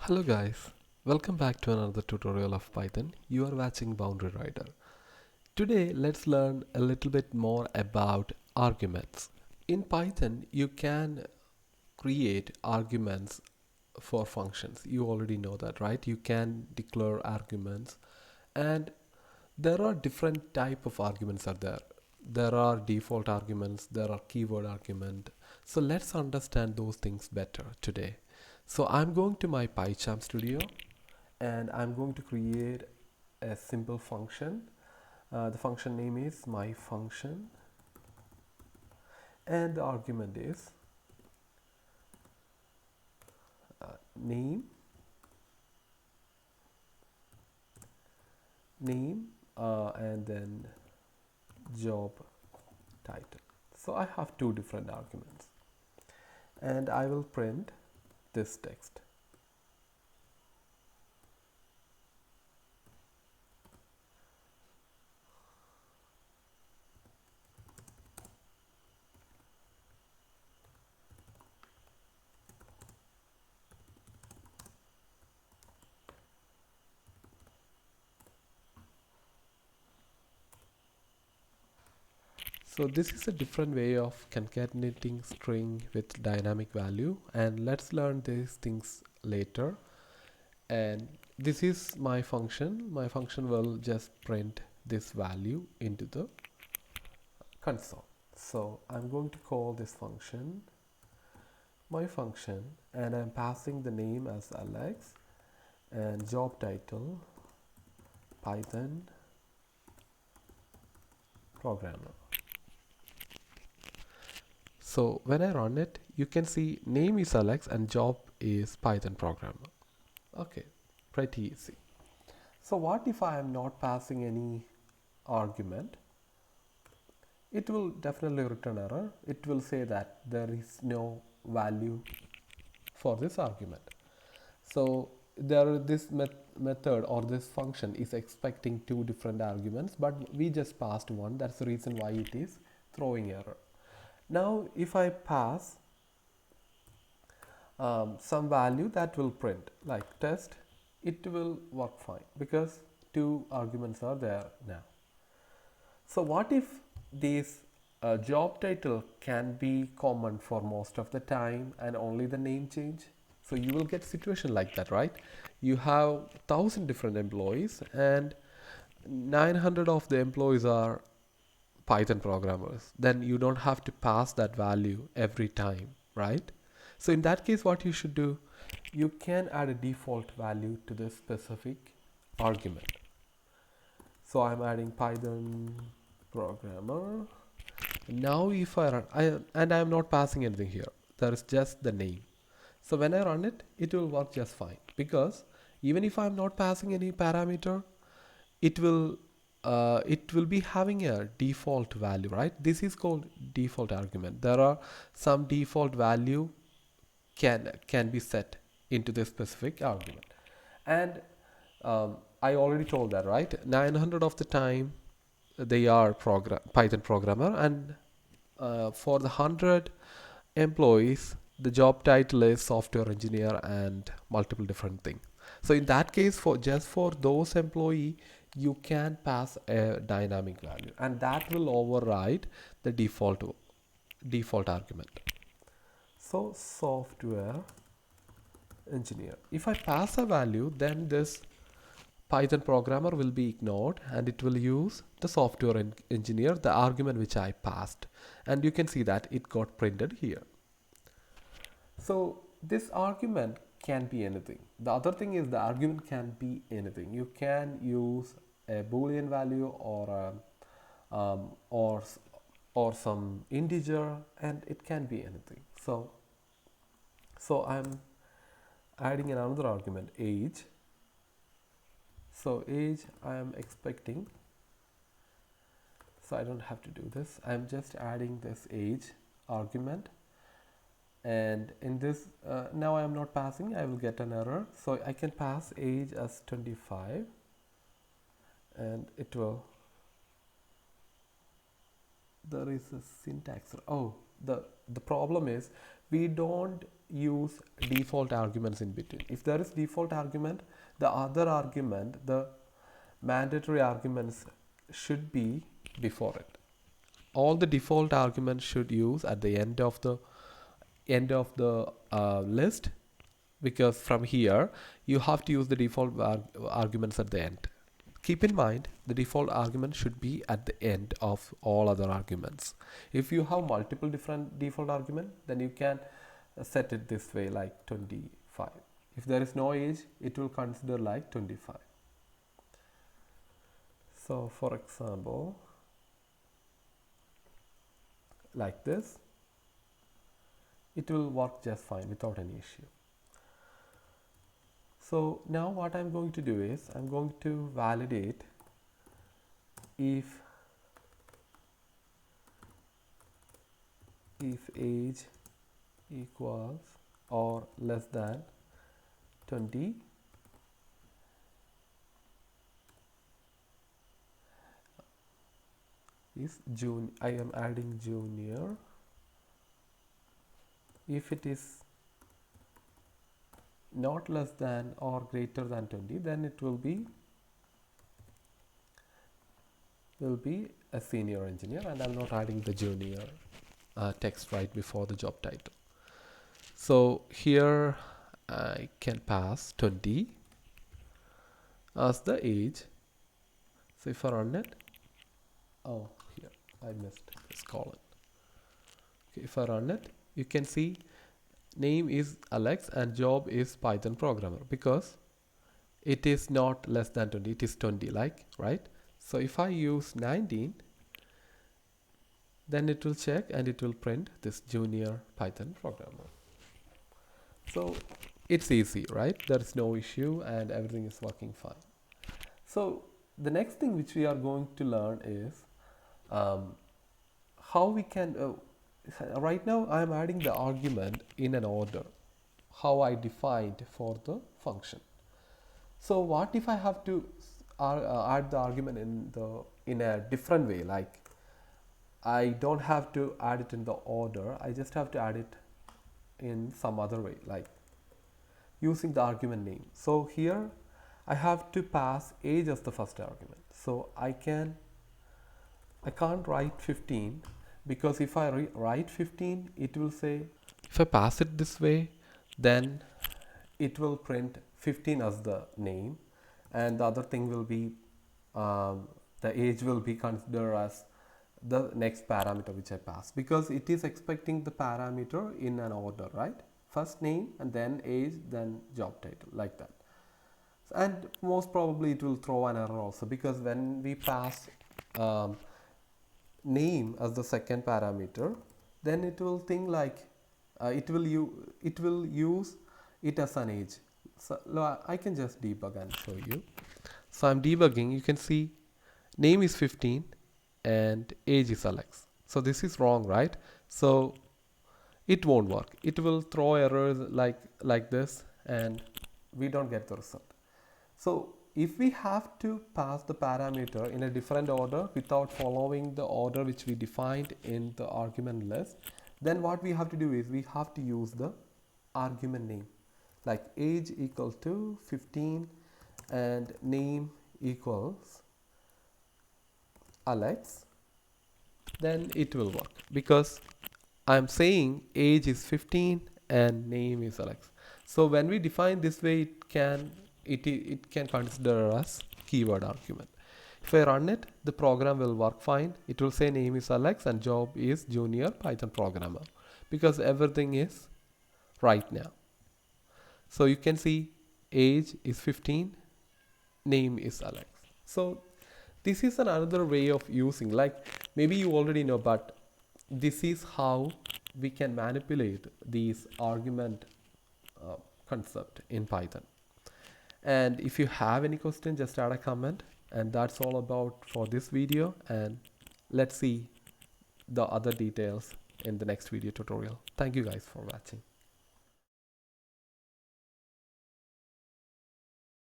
Hello guys, welcome back to another tutorial of Python. You are watching Boundary Rider. Today let's learn a little bit more about arguments. In Python you can create arguments for functions. You already know that, right? You can declare arguments, and there are different type of arguments are there. There are default arguments, there are keyword argument. So let's understand those things better today. So I'm going to my PyCharm Studio and I'm going to create a simple function. The function name is my function and the argument is name, and then job title. So I have two different arguments and I will print this text. So this is a different way of concatenating string with dynamic value, and let's learn these things later. And this is my function. My function will just print this value into the console. So I'm going to call this function my function and I'm passing the name as Alex and job title Python programmer. So when I run it, you can see name is Alex and job is Python programmer. Okay, pretty easy. So what if I am not passing any argument? It will definitely return error. It will say that there is no value for this argument. So this method or this function is expecting two different arguments, but we just passed one. That's the reason why it is throwing error. Now if I pass some value, that will print like test, it will work fine because two arguments are there now. So what if this job title can be common for most of the time and only the name change? So you will get situation like that, right? You have 1,000 different employees and 900 of the employees are Python programmers. Then you don't have to pass that value every time, right? So in that case, what you should do, you can add a default value to this specific argument. So I'm adding Python programmer. Now if I run, and I am not passing anything here. There is just the name. So when I run it, it will work just fine because even if I'm not passing any parameter, it will be having a default value, right? This is called default argument. There are some default value can be set into this specific argument, and I already told that, right? 900 of the time they are Python programmer, and for the 100 employees, the job title is software engineer and multiple different things. So in that case, for just for those employee, you can pass a dynamic value, and that will override the default argument. So software engineer. If I pass a value, then this Python programmer will be ignored and it will use the software engineer, the argument which I passed. And you can see that it got printed here. So this argument can be anything. The other thing is the argument can be anything. You can use a boolean value or or some integer, and it can be anything. So I'm adding another argument, age. So age I am expecting, so I don't have to do this. I'm just adding this age argument, and in this now I am not passing, I will get an error. So I can pass age as 25 and it will, there is a syntax. Oh, the problem is we don't use default arguments in between. If there is default argument, the other argument, the mandatory arguments should be before it. All the default arguments should use at the end of the list, because from here you have to use the default arguments at the end. Keep in mind the default argument should be at the end of all other arguments. If you have multiple different default arguments, then you can set it this way, like 25. If there is no age, it will consider like 25. So for example, like this, it will work just fine without any issue. So now what I'm going to do is I'm going to validate if age equals or less than 20 is June. I am adding junior. If it is not less than or greater than 20, then it will be a senior engineer, and I'm not adding the junior text right before the job title. So here I can pass 20 as the age. So if I run it, oh, here I missed this column. Okay, if I run it, you can see name is Alex and job is Python programmer, because it is not less than 20, it is 20, like, right? So if I use 19, then it will check and it will print this junior Python programmer. So it's easy, right? There is no issue and everything is working fine. So the next thing which we are going to learn is how we can right now I am adding the argument in an order, how I defined for the function. So what if I have to add the argument in a different way, like I don't have to add it in the order, I just have to add it in some other way, like using the argument name. So here I have to pass age as the first argument. So I can't write 15, because if I write 15, it will say, if I pass it this way, then it will print 15 as the name, and the other thing will be the age will be considered as the next parameter which I pass, because it is expecting the parameter in an order, right? First name and then age, then job title, like that. And most probably it will throw an error also, because when we pass name as the second parameter, then it will think like it will use it as an age. So I can just debug and show you. So I'm debugging, you can see name is 15 and age is Alex. So this is wrong, right? So it won't work. It will throw errors like this, and we don't get the result. So if we have to pass the parameter in a different order without following the order which we defined in the argument list, then what we have to do is we have to use the argument name, like age equal to 15 and name equals Alex, then it will work, because I'm saying age is 15 and name is Alex. So when we define this way, it can consider as keyword argument. If I run it, the program will work fine. It will say name is Alex and job is junior Python programmer, because everything is right now. So you can see age is 15, name is Alex. So this is another way of using, like maybe you already know, but this is how we can manipulate these argument concept in Python. And if you have any question, just add a comment. And that's all about for this video, and let's see the other details in the next video tutorial. Thank you guys for watching.